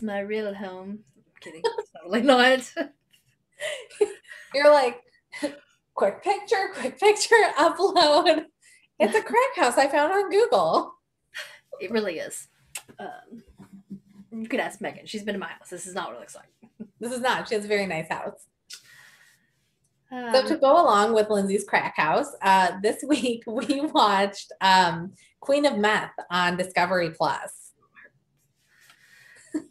my real home. I'm kidding. Totally not. You're like, quick picture, upload. It's a crack house I found on Google. It really is. You could ask Megan. She's been to my house. This is not what it looks like. This is not. She has a very nice house. So to go along with Lindsey's crack house, this week we watched Queen of Meth on Discovery Plus.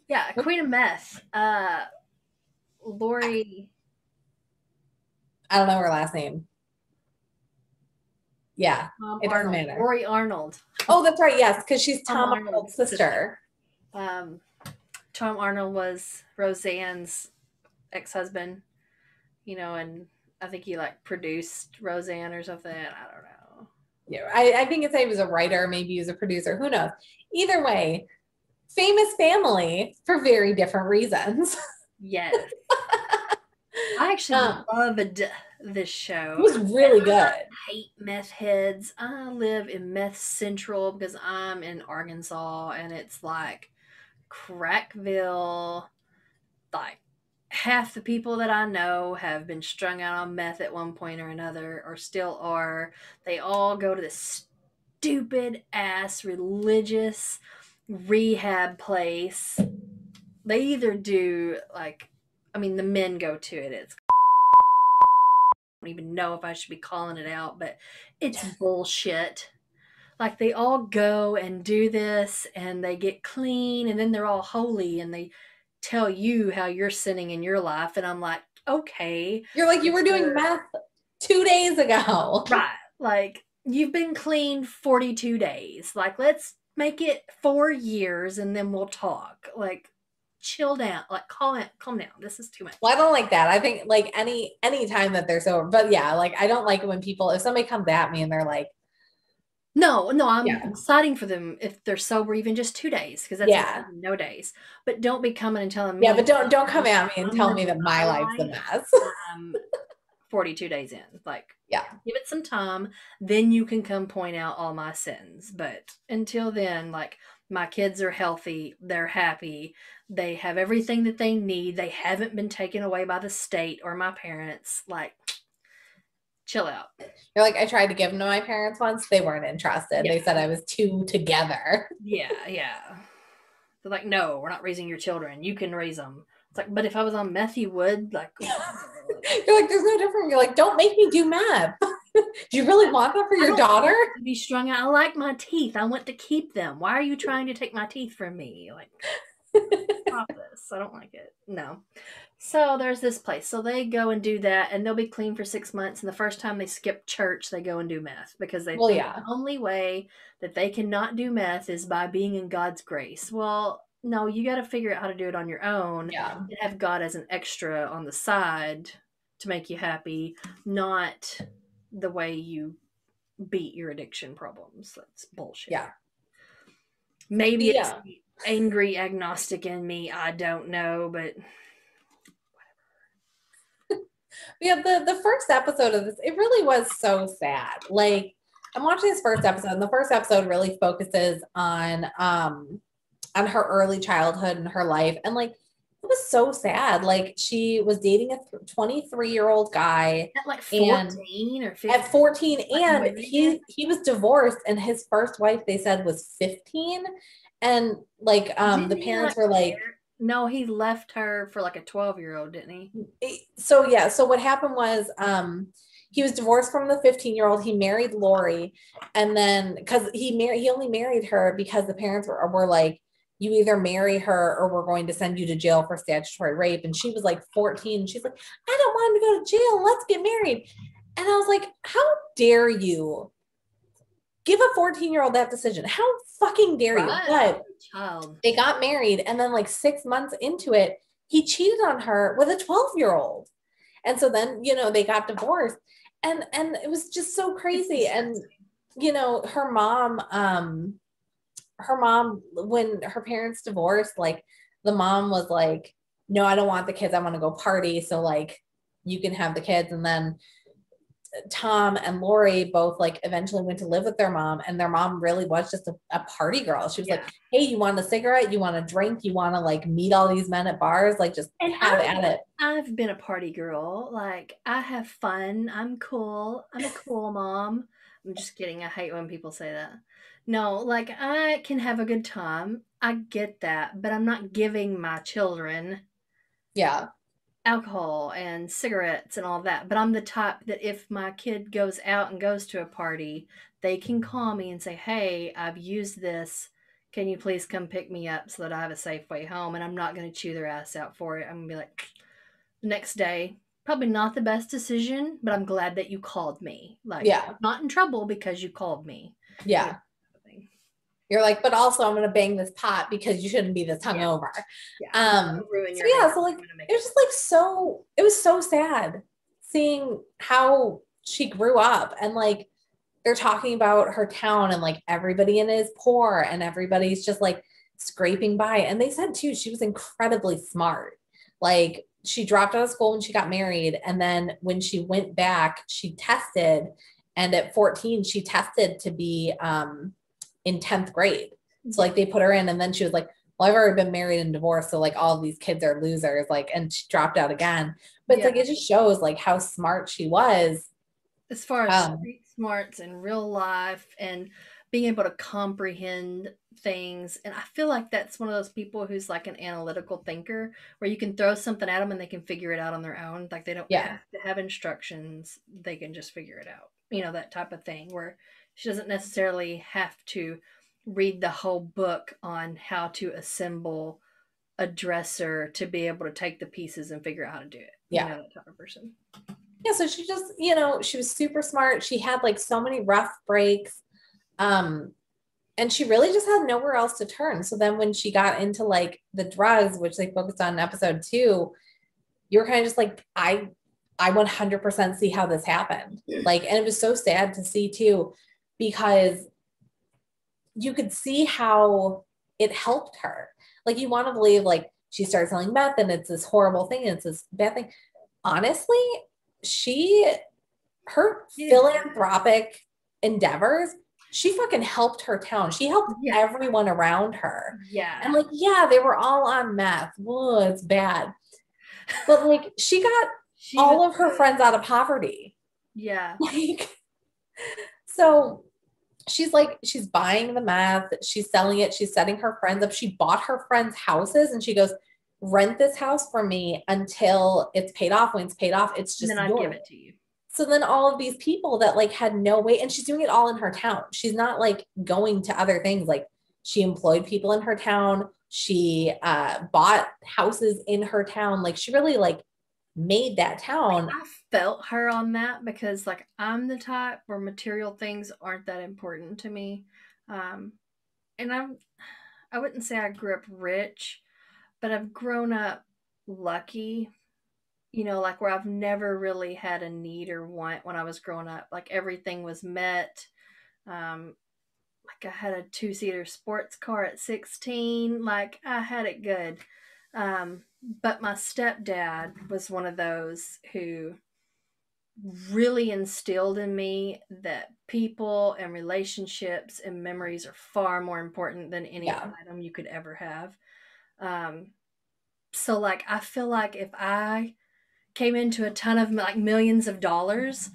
Yeah, Queen of Meth. Lori. I don't know her last name. Yeah, it doesn't Arnold. matter. Lori Arnold. Oh, that's right. Yes, because she's Tom Arnold's sister. Tom Arnold was Roseanne's ex-husband, you know, and I think he like produced Roseanne or something. I don't know. Yeah, I think it's he was a writer, maybe he was a producer. Who knows? Either way, famous family for very different reasons. Yes. I actually loved this show. It was really good. I hate meth heads. I live in Meth Central because I'm in Arkansas and it's like Crackville. Like half the people that I know have been strung out on meth at one point or another or still are. They all go to this stupid ass religious rehab place. They either do like, I mean, the men go to it. It's I don't even know if I should be calling it out, but it's bullshit. Like they all go and do this and they get clean and then they're all holy and they tell you how you're sinning in your life. And I'm like, okay. You're like, you were doing meth 2 days ago. Right. Like you've been clean 42 days. Like let's make it 4 years and then we'll talk. Like chill down, like calm down. This is too much. Well, I don't like that. I think like any time that they're sober, but yeah, like I don't like it when people, if somebody comes at me and they're like, no, I'm exciting for them if they're sober even just 2 days because that's no days. But don't be coming and telling me. Yeah, but don't come at me and tell me that my life's a mess. 42 days in, like yeah, give it some time, then you can come point out all my sins. But until then, like my kids are healthy, they're happy, they have everything that they need, they haven't been taken away by the state or my parents. Like chill out. You're like, I tried to give them to my parents once. They weren't interested. Yeah. They said I was too together. Yeah. They're like, no, we're not raising your children. You can raise them. It's like, but if I was on meth, you would. Like, you're like, there's no difference. You're like, don't make me do meth. Do you really want that for your daughter? To be strung out. I like my teeth. I want to keep them. Why are you trying to take my teeth from me? Like, stop this. I don't like it. No. So there's this place. So they go and do that, and they'll be clean for 6 months. And the first time they skip church, they go and do meth because they think the only way that they can not do meth is by being in God's grace. Well, no, you got to figure out how to do it on your own. Yeah. And have God as an extra on the side to make you happy, not the way you beat your addiction problems. That's bullshit. Yeah. Maybe it's the angry agnostic in me. I don't know, but whatever. Yeah, the first episode of this, it really was so sad. Like, I'm watching this first episode, and the first episode really focuses on her early childhood and her life. And like, it was so sad. Like she was dating a 23-year-old guy at like 14 or 15. At 14, and he was divorced, and his first wife, they said, was 15. And like the parents were like, no, he left her for like a 12-year-old, didn't he? So yeah, so what happened was he was divorced from the 15-year-old. He married Lori, and then because he only married her because the parents were like, you either marry her or we're going to send you to jail for statutory rape. And she was like 14. She's like, I don't want him to go to jail. Let's get married. And I was like, how dare you give a 14-year-old that decision? How fucking dare you? But they got married. And then like 6 months into it, he cheated on her with a 12-year-old. And so then, they got divorced. And it was just so crazy. And, her mom, when her parents divorced, like the mom was like, no, I don't want the kids. I want to go party. So like, you can have the kids. And then Tom and Lori both like eventually went to live with their mom, and their mom really was just a party girl. She was like, hey, you want a cigarette? You want a drink? You want to like meet all these men at bars? Like just And have at it. I've been a party girl. Like, I have fun. I'm cool. I'm a cool mom. I'm just kidding. I hate when people say that. No, like, I can have a good time. I get that. But I'm not giving my children Yeah. alcohol and cigarettes and all that. But I'm the type that if my kid goes out and goes to a party, they can call me and say, hey, I've used this. Can you please come pick me up so that I have a safe way home? And I'm not going to chew their ass out for it. I'm going to be like, next day, probably not the best decision, but I'm glad that you called me. Like, Yeah. not in trouble because you called me. Yeah. You're like, but also I'm gonna bang this pot because you shouldn't be this hungover. Yeah. Ruin your so like it was just like it was so sad seeing how she grew up, and like they're talking about her town and like everybody in it is poor and everybody's just like scraping by. And they said too, she was incredibly smart. Like she dropped out of school when she got married, and then when she went back, she tested, and at 14 she tested to be in 10th grade. So like they put her in, and then she was like, well, I've already been married and divorced, so like all these kids are losers, like, and she dropped out again. But it's like it just shows like how smart she was as far as street smarts and real life and being able to comprehend things. And I feel like that's one of those people who's like an analytical thinker, where you can throw something at them and they can figure it out on their own. Like they don't have to have instructions, they can just figure it out, you know, that type of thing, where she doesn't necessarily have to read the whole book on how to assemble a dresser to be able to take the pieces and figure out how to do it. Yeah. You know, that type of person. Yeah. So she just, you know, she was super smart. She had like so many rough breaks. And she really just had nowhere else to turn. So then when she got into like the drugs, which they focused on in episode 2, you're kind of just like, I 100% see how this happened. Like, and it was so sad to see too, because you could see how it helped her. Like you want to believe like she started selling meth and it's this horrible thing and it's this bad thing. Honestly, her philanthropic endeavors, she fucking helped her town. She helped everyone around her. Yeah. And like, yeah, they were all on meth. Whoa, it's bad. But like she got all of her friends out of poverty. Yeah. Like, so she's like, she's buying the meth, she's selling it, she's setting her friends up. She bought her friends' houses and she goes, rent this house for me until it's paid off. When it's paid off, it's just and then I'll give it to you. So then all of these people that like had no way, and she's doing it all in her town. She's not like going to other things. Like she employed people in her town. She bought houses in her town. Like she really like made that town. I felt her on that because like I'm the type where material things aren't that important to me. And I wouldn't say I grew up rich, but I've grown up lucky. You know, like where I've never really had a need or want when I was growing up. Like everything was met. Like I had a 2-seater sports car at 16. Like I had it good. But my stepdad was one of those who really instilled in me that people and relationships and memories are far more important than any item you could ever have. So like I feel like if I came into a ton of like millions of dollars,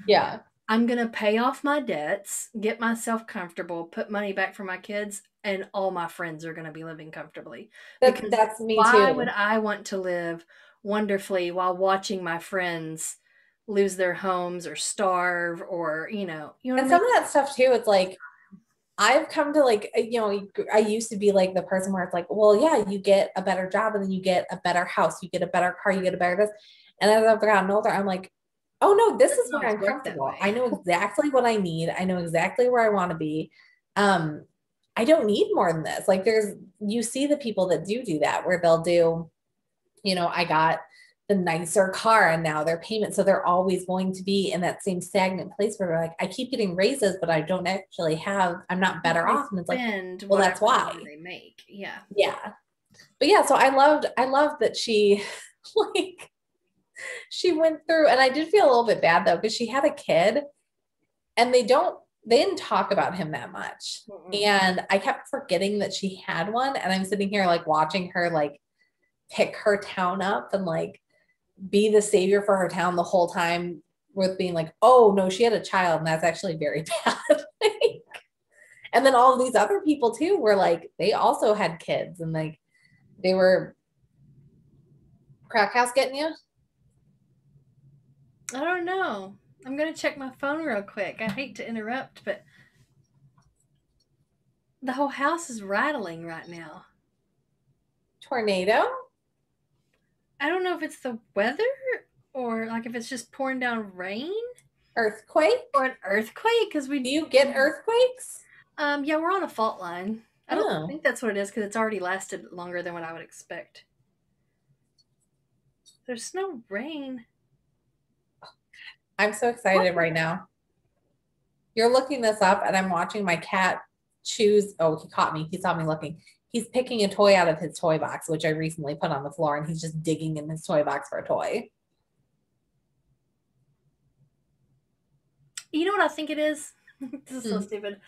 I'm gonna pay off my debts, get myself comfortable, put money back for my kids, and all my friends are gonna be living comfortably. That's me too. Why would I want to live wonderfully while watching my friends lose their homes or starve or you know and some of that stuff too, it's like I've come to like, you know, I used to be like the person where it's like, well, yeah, you get a better job and then you get a better house, you get a better car, you get a better this. And as I've gotten older, I'm like, oh no, this is where I'm comfortable. I know exactly what I need. I know exactly where I want to be. I don't need more than this. Like you see the people that do that, where they'll do, you know, I got the nicer car and now their payment. So they're always going to be in that same stagnant place where they're like, I keep getting raises, but I don't actually I'm not better off. And it's like, well, that's why they make. Yeah. Yeah. But yeah, so I loved that she like, she went through, and I did feel a little bit bad though, because she had a kid and they didn't talk about him that much. Mm-mm. And I kept forgetting that she had one. And I'm sitting here like watching her like pick her town up and like be the savior for her town the whole time with being like, oh no, she had a child and that's actually very bad. And then all of these other people too were like, they also had kids and like they were crack house getting you. I don't know. I'm gonna check my phone real quick. I hate to interrupt, but the whole house is rattling right now. Tornado, I don't know if it's the weather or like if it's just pouring down rain earthquake. or an earthquake because Do you get earthquakes? yeah, we're on a fault line. I don't Oh, think that's what it is because it's already lasted longer than what I would expect. There's no rain. I'm so excited right now. You're looking this up and I'm watching my cat choose. Oh, he caught me. He saw me looking. He's picking a toy out of his toy box, which I recently put on the floor, and he's just digging in his toy box for a toy. You know what I think it is? This is so stupid.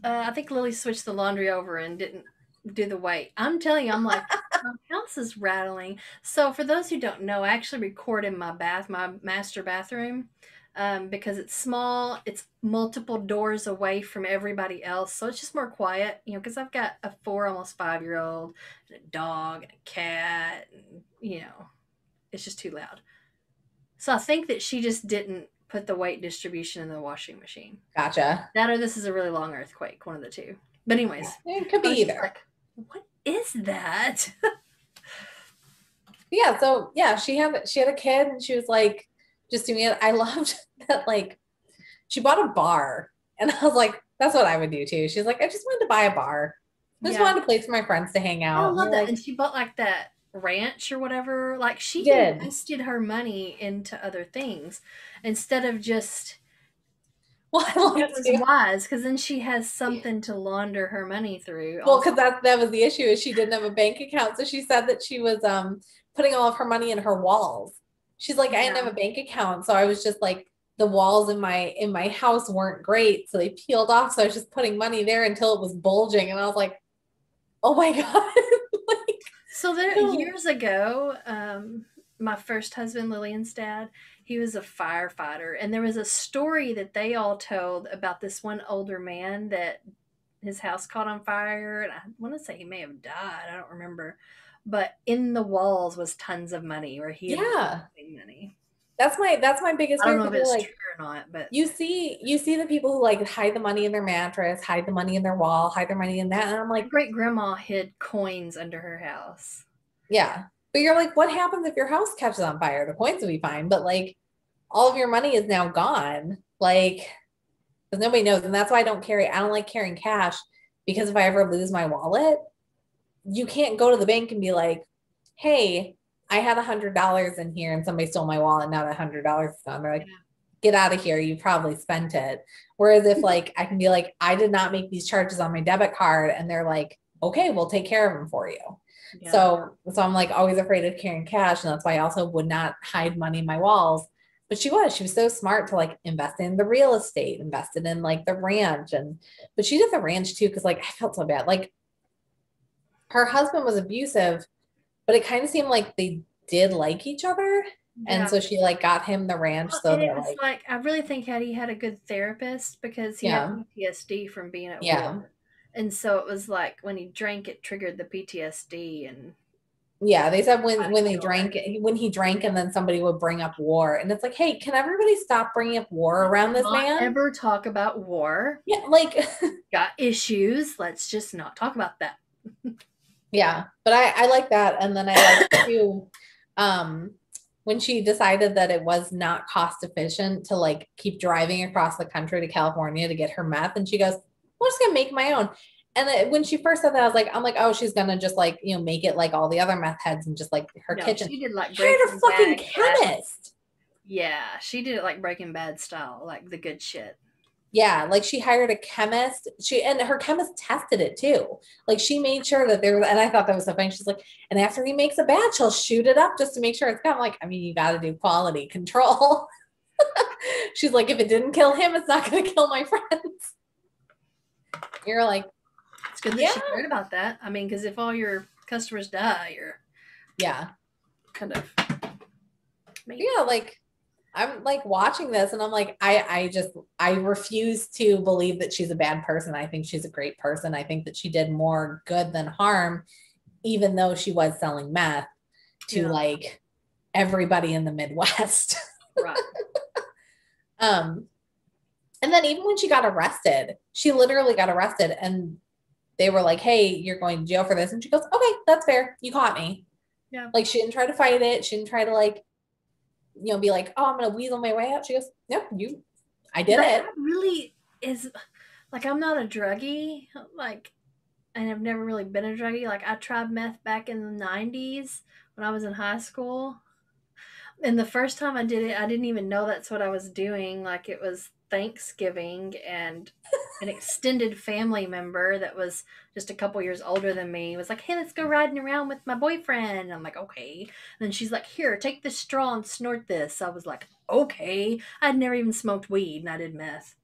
I think Lily switched the laundry over and didn't do the weight. I'm telling you, I'm like, my house is rattling. So for those who don't know, I actually record in my master bathroom, because it's small. It's multiple doors away from everybody else, so it's just more quiet. Because I've got a almost 5 year old, and a dog, and a cat, and it's just too loud. So I think that she just didn't put the weight distribution in the washing machine. Gotcha. That or this is a really long earthquake, one of the two. But anyways, it could be either. Like, what is that? Yeah. So yeah, she had a kid, and she was like just doing it. I loved that. Like, she bought a bar, and I was like, that's what I would do too. She's like, I just wanted to buy a bar. I just wanted a place for my friends to hang out. I love that. Like, and she bought like that ranch or whatever. Like she did. invested her money into other things instead of just. Well, it was wise because then she has something to launder her money through. Well, because that was the issue, is she didn't have a bank account. So she said that she was putting all of her money in her walls. She's like, I didn't have a bank account, so I was just like, the walls in my house weren't great, so they peeled off. So I was just putting money there until it was bulging, and I was like, oh my god. Like, so there years ago, my first husband, Lillian's dad, he was a firefighter, and there was a story that they all told about this one older man that his house caught on fire, and I want to say he may have died. I don't remember, but in the walls was tons of money, where he had money. That's my biggest fear. I don't know if it's like, true or not, but you see the people who like hide the money in their mattress, hide the money in their wall, hide their money in that, and I'm like, great grandma hid coins under her house. Yeah. But you're like, what happens if your house catches on fire? The coins will be fine, but like all of your money is now gone. Like, because nobody knows. And that's why I don't like carrying cash, because if I ever lose my wallet, you can't go to the bank and be like, hey, I had $100 in here and somebody stole my wallet. Now that $100 is gone. They're like, get out of here. You probably spent it. Whereas if like, I can be like, I did not make these charges on my debit card. And they're like, okay, we'll take care of them for you. Yeah. So I'm like always afraid of carrying cash. And that's why I also would not hide money in my walls. But she was so smart to like invest in the real estate, invested in like the ranch. But she did the ranch too. Cause like, I felt so bad. Like, her husband was abusive, but it kind of seemed like they did like each other. Yeah. And so she like got him the ranch. So it was like, I really think he had a good therapist, because he had PTSD from being at war. And so it was like when he drank, it triggered the PTSD. And yeah, they said when he drank and then somebody would bring up war, and it's like, hey, can everybody stop bringing up war around this man? Ever talk about war? Yeah, like got issues. Let's just not talk about that. Yeah, but I like that. And then I like too, when she decided that it was not cost efficient to like keep driving across the country to California to get her meth, and she goes, I'm just gonna make my own. And when she first said that, I'm like, oh, she's gonna just like, make it like all the other meth heads and just like her kitchen. She did like hired a fucking chemist. Yeah, she did it like Breaking Bad style, like the good shit. Yeah, like she hired a chemist. And her chemist tested it too. Like she made sure that there was, and I thought that was so funny. She's like, and after he makes a batch, he'll shoot it up just to make sure it's kind of like, I mean, you got to do quality control. She's like, if it didn't kill him, it's not going to kill my friends. You're like, It's good that yeah. she cared about that. I mean, because if all your customers die, you're Yeah. kind of maybe. Yeah, like I'm like watching this and I'm like, I refuse to believe that she's a bad person. I think she's a great person. I think that she did more good than harm, even though she was selling meth to like everybody in the Midwest. Right. And then even when she got arrested, she literally got arrested and they were like, hey, you're going to jail for this. And she goes, okay, that's fair. You caught me. Yeah. Like she didn't try to fight it. She didn't try to like, be like, oh, I'm going to weasel my way out. She goes, yep, I did it. Really is like, I'm not a druggie. Like, and I've never really been a druggie. Like I tried meth back in the 90s when I was in high school. And the first time I did it, I didn't even know that's what I was doing. Like it was Thanksgiving and an extended family member that was just a couple years older than me was like, hey, let's go riding around with my boyfriend. And I'm like, okay. And then she's like, here, take this straw and snort this. I was like, okay. I'd never even smoked weed and I did meth.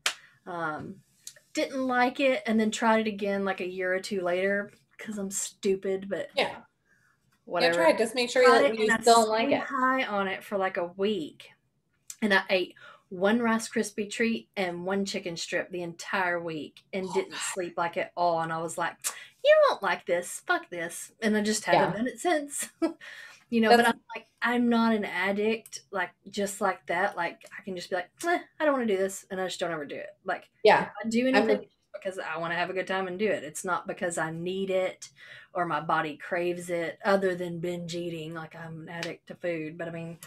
Didn't like it and then tried it again like a year or two later because I'm stupid, but yeah. Whatever. Yeah, try it. Just make sure you still like it. High on it for like a week. And I ate one Rice Krispie treat and one chicken strip the entire week and didn't sleep like at all. And I was like, you don't like this. Fuck this. And I just haven't done it since. But I'm like, I'm not an addict, like just like that. Like I can just be like, I don't want to do this. And I just don't ever do it. Like, yeah, I do anything because I want to have a good time and do it. It's not because I need it or my body craves it other than binge eating. Like I'm an addict to food. But I mean,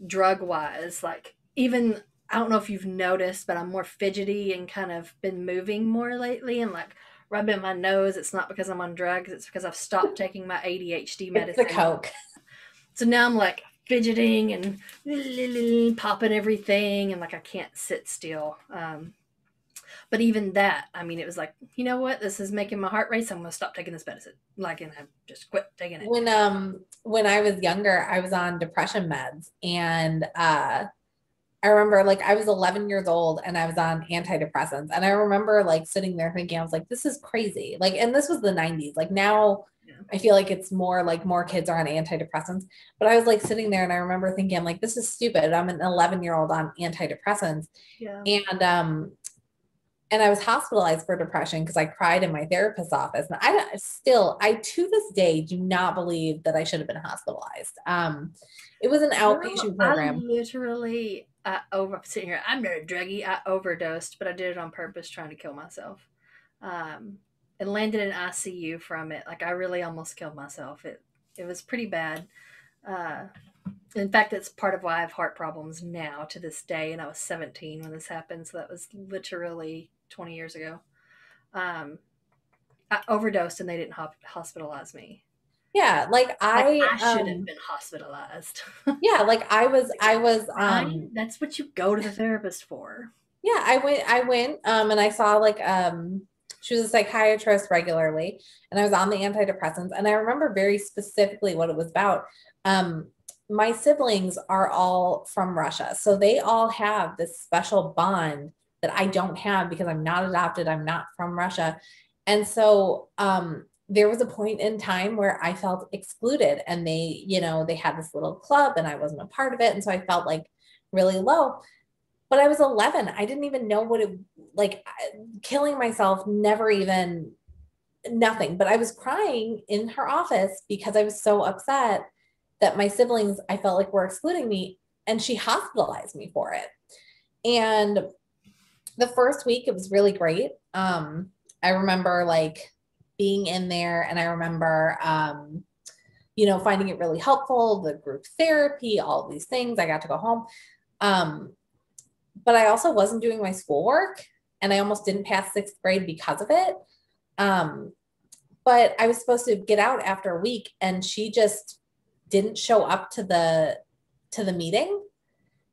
drug wise, like even, I don't know if you've noticed, but I'm more fidgety and kind of been moving more lately and like rubbing my nose. It's not because I'm on drugs. It's because I've stopped taking my ADHD medicine. It's the Coke. So now I'm like fidgeting and popping everything and like I can't sit still. But even that, I mean, it was like, you know what? This is making my heart race. I'm going to stop taking this medicine. Like, and I just quit taking it. When I was younger, I was on depression meds. And I remember like I was 11 years old and I was on antidepressants. And I remember like sitting there thinking, I was like, this is crazy. Like, and this was the 90s. Like now I feel like it's more like more kids are on antidepressants. But I was like sitting there and I remember thinking, I'm like, this is stupid. I'm an 11-year-old on antidepressants. Yeah. And I was hospitalized for depression because I cried in my therapist's office. And I to this day do not believe that I should have been hospitalized. It was an outpatient program. I literally, sitting here, I'm not a druggie. I overdosed, but I did it on purpose, trying to kill myself. And landed in ICU from it. Like I really almost killed myself. It was pretty bad. In fact, it's part of why I have heart problems now to this day. And I was 17 when this happened. So that was literally 20 years ago. I overdosed and they didn't hospitalize me. Yeah. Like I should have been hospitalized. Yeah. Like I was, that's what you go to the therapist for. Yeah. I went, and I saw like, she was a psychiatrist regularly and I was on the antidepressants. And I remember very specifically what it was about. My siblings are all from Russia. So they all have this special bond that I don't have because I'm not adopted. I'm not from Russia. And so, there was a point in time where I felt excluded and they had this little club and I wasn't a part of it. And so I felt like really low, but I was 11. I didn't even know what it like killing myself, nothing, but I was crying in her office because I was so upset that my siblings, I felt like were excluding me, and she hospitalized me for it. And the first week it was really great. I remember like being in there and I remember, finding it really helpful, the group therapy, all of these things. I got to go home. But I also wasn't doing my schoolwork and I almost didn't pass 6th grade because of it. But I was supposed to get out after a week and she just didn't show up to the meeting.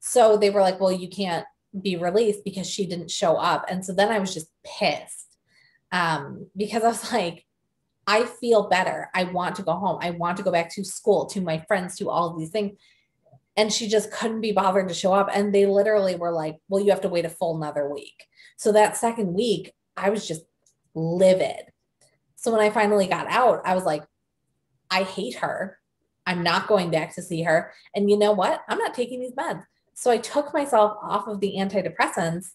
So they were like, well, you can't be released because she didn't show up. And so then I was just pissed. Because I was like, I feel better. I want to go home. I want to go back to school, to my friends, to all of these things. and she just couldn't be bothered to show up. And they literally were like, well, you have to wait a full another week. So that second week, I was just livid. So when I finally got out, I was like, I hate her. I'm not going back to see her. And you know what? I'm not taking these meds. So I took myself off of the antidepressants.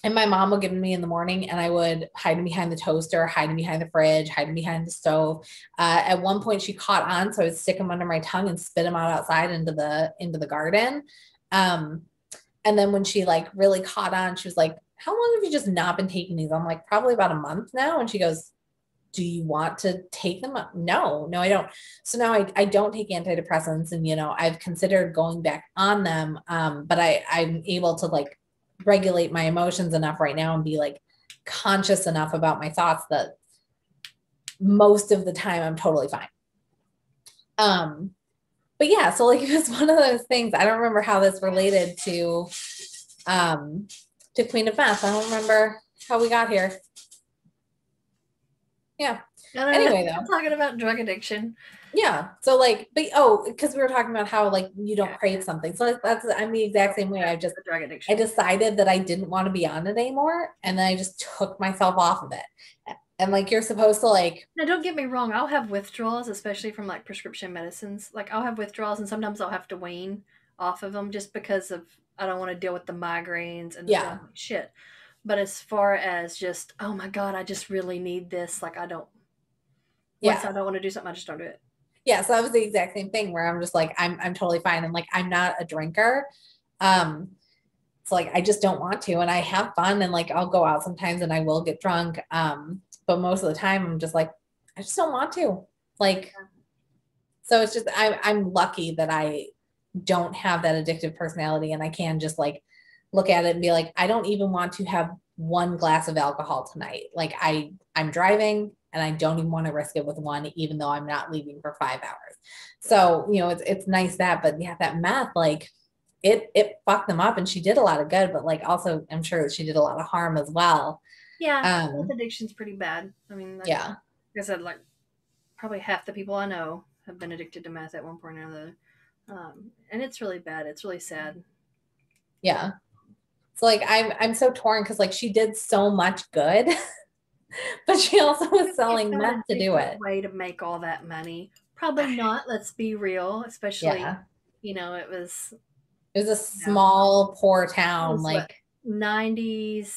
And my mom would give them me in the morning, and I would hide them behind the toaster, hide them behind the fridge, hide them behind the stove. At one point she caught on, so I would stick them under my tongue and spit them out outside into the garden. And then when she like really caught on, she was like, how long have you just not been taking these? I'm like, probably about a month now. And she goes, do you want to take them? No, I don't. So now I don't take antidepressants, and I've considered going back on them. But I'm able to like regulate my emotions enough right now and be like conscious enough about my thoughts that most of the time I'm totally fine. But yeah, so like it was one of those things. I don't remember how this related to Queen of Meth. I don't remember how we got here. Yeah. Anyway, though, talking about drug addiction. Yeah. So like, but because we were talking about how like you don't crave something. So I'm the exact same way. I decided that I didn't want to be on it anymore, and then I just took myself off of it. And like you're supposed to like. Now, don't get me wrong. I'll have withdrawals, especially from like prescription medicines. Like I'll have withdrawals, and sometimes I'll have to wean off of them just because I don't want to deal with the migraines and shit. But as far as just, oh my God, I just really need this. Like I don't. Once I don't want to do something, I just don't do it. Yeah, so that was the exact same thing where I'm just like, I'm totally fine. And like, I'm not a drinker. So like, I just don't want to. And I have fun, and like, I'll go out sometimes and I will get drunk. But most of the time I'm just like, I just don't want to. Like, so it's just, I'm lucky that I don't have that addictive personality, and I can just like look at it and be like, I don't even want to have one glass of alcohol tonight. Like I'm driving, and I don't even want to risk it with one, even though I'm not leaving for 5 hours. So, it's nice that, but yeah, that meth, like it fucked them up, and she did a lot of good, but like also I'm sure that she did a lot of harm as well. Yeah. Addiction's pretty bad. I mean, like I said, like probably half the people I know have been addicted to meth at one point or another. And it's really bad. It's really sad. Yeah. So like, I'm so torn because like she did so much good. But she also was selling meth to do it. Way to make all that money. Probably not. Let's be real. Especially, it was a small, poor town, like 90s,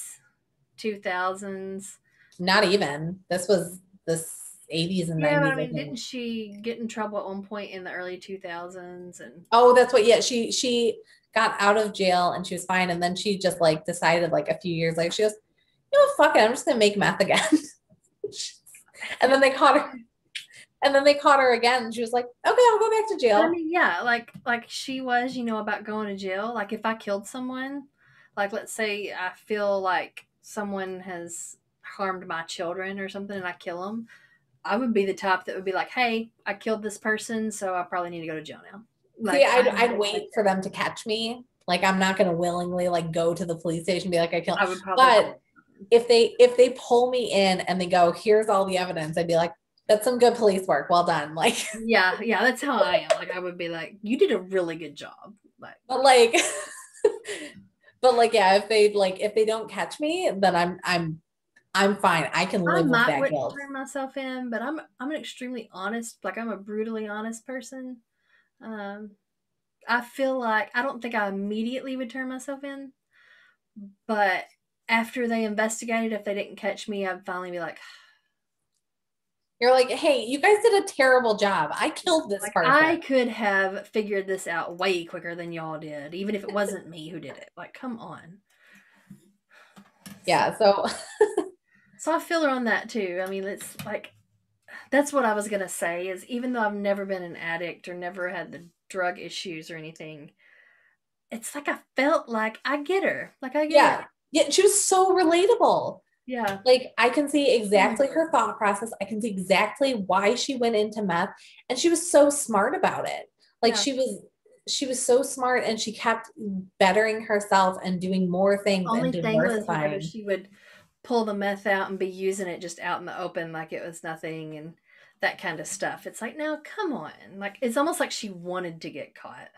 2000s. Not even. This was the 80s and 90s. Yeah, but I mean, didn't she get in trouble at one point in the early 2000s? And that's what. Yeah, she got out of jail and she was fine, and then she just like decided like a few years later, she goes, fuck it, I'm just gonna make meth again. And then they caught her. And then they caught her again, and she was like, okay, I'll go back to jail. I mean, yeah, like she was, about going to jail. Like if I killed someone, like let's say I feel like someone has harmed my children or something and I kill them, I would be the type that would be like, hey, I killed this person, so I probably need to go to jail now. Like, see, I'd wait for them to catch me. Like I'm not going to willingly like go to the police station and be like, I killed. I would probably. But if they pull me in and they go, here's all the evidence, I'd be like, that's some good police work. Well done. Like, yeah, that's how I am. Like, I would be like, you did a really good job. Like, but yeah, if they don't catch me, then I'm fine. I can live with that guilt. I might turn myself in, but I'm an extremely honest, like I'm a brutally honest person. I feel like I don't think I immediately would turn myself in, but after they investigated, if they didn't catch me, I'd finally be like, you're like, hey, you guys did a terrible job. I killed this person. I could have figured this out way quicker than y'all did, even if it wasn't me who did it. Like, come on. Yeah, so I feel her on that too. I mean, it's like, that's what I was going to say is even though I've never been an addict or never had the drug issues or anything, it's like I felt like I get her. Like I get her. Yeah, she was so relatable. Yeah. Like I can see exactly her thought process. I can see exactly why she went into meth, and she was so smart about it. Like she was so smart, and she kept bettering herself and doing more things. Only thing was she would pull the meth out and be using it just out in the open like it was nothing. And that kind of stuff. It's like, no, come on. Like, it's almost like she wanted to get caught.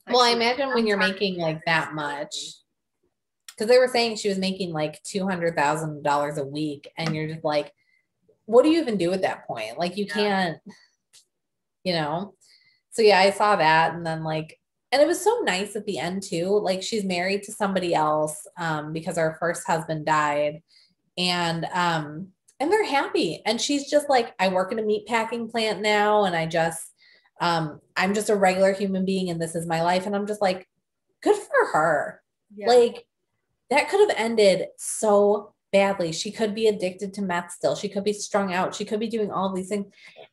Like, Well, I she, imagine when I'm you're tired of making being like this that much, crazy. because they were saying she was making like $200,000 a week, and you're just like, what do you even do at that point? Like, you Yeah. can't, you know? So yeah, I saw that, and then like, and it was so nice at the end too. Like, she's married to somebody else because her first husband died, and they're happy. And she's just like, I work in a meat packing plant now, and I'm just a regular human being, and this is my life. And I'm just like, good for her. Yeah. Like, that could have ended so badly. She could be addicted to meth still. She could be strung out. She could be doing all these things.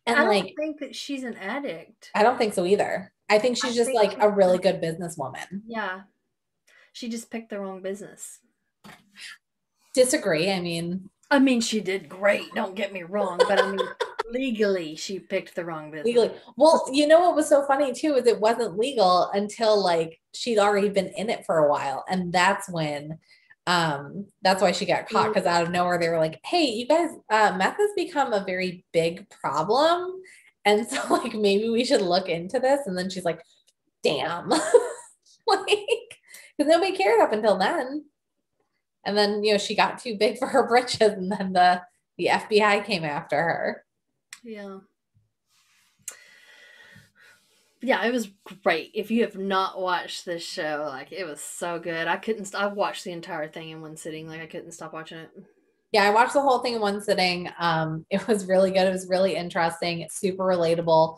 And I don't like, think that she's an addict. I don't think so either. I think I she's just think like she's a really just, good businesswoman. yeah, she just picked the wrong business. Disagree. I mean, I mean, she did great, don't get me wrong, but I mean, legally, she picked the wrong business. legally. Well, you know what was so funny too is it wasn't legal until like she'd already been in it for a while. And that's why she got caught, because out of nowhere they were like, hey, you guys, meth has become a very big problem. And so like maybe we should look into this. And then she's like, damn. Like, because nobody cared up until then. And then, she got too big for her britches, and then the FBI came after her. Yeah. Yeah, it was great. If you have not watched this show, like, it was so good. I watched the entire thing in one sitting. Like, I couldn't stop watching it. Yeah, I watched the whole thing in one sitting. It was really good. It was really interesting, super relatable.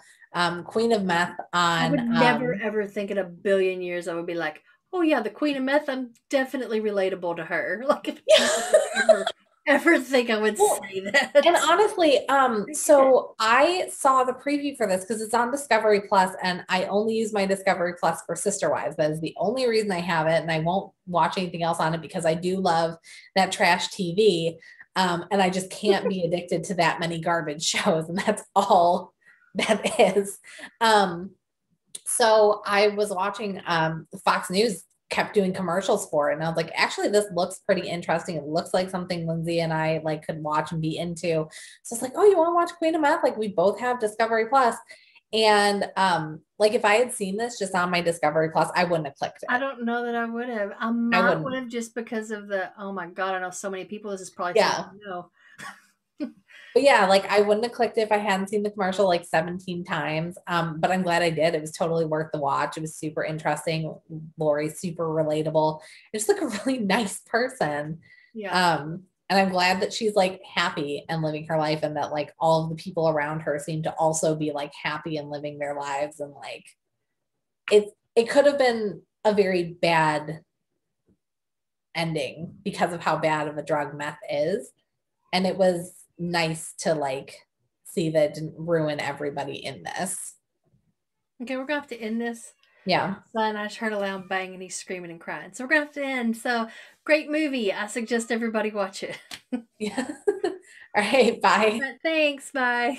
Queen of Meth I would on never ever think in a billion years I would be like, oh yeah, the Queen of Meth, I'm definitely relatable to her. Like, if yeah. I would ever think I would Well, say and that. honestly, I did. so I saw the preview for this because it's on Discovery Plus, and I only use my Discovery Plus for Sister Wives. That is the only reason I have it, and I won't watch anything else on it because I do love that trash TV. And I just can't be addicted to that many garbage shows, and that's all that is. So I was watching Fox News kept doing commercials for it, and I was like, actually, this looks pretty interesting. It looks like something Lindsay and I like could watch and be into. So it's like, oh, you want to watch Queen of Meth? Like, we both have Discovery Plus. And like, if I had seen this just on my Discovery Plus, I wouldn't have clicked I it. don't know that I would have. I I might would wouldn't. have, just because of the, oh my God, I know so many people. This is probably something Yeah. I know. But yeah, like, I wouldn't have clicked it if I hadn't seen the commercial like 17 times. But I'm glad I did. It was totally worth the watch. It was super interesting. Lori's super relatable. It's like a really nice person. Yeah. And I'm glad that she's like happy and living her life, and that like all of the people around her seem to also be like happy and living their lives. And like, it could have been a very bad ending because of how bad of a drug meth is. And it was nice to like see that it didn't ruin everybody in this. Okay, we're gonna have to end this. Yeah. Son, I just heard a loud bang and he's screaming and crying. So we're gonna have to end. So, great movie. I suggest everybody watch it. Yeah. All right. Bye. But thanks. Bye.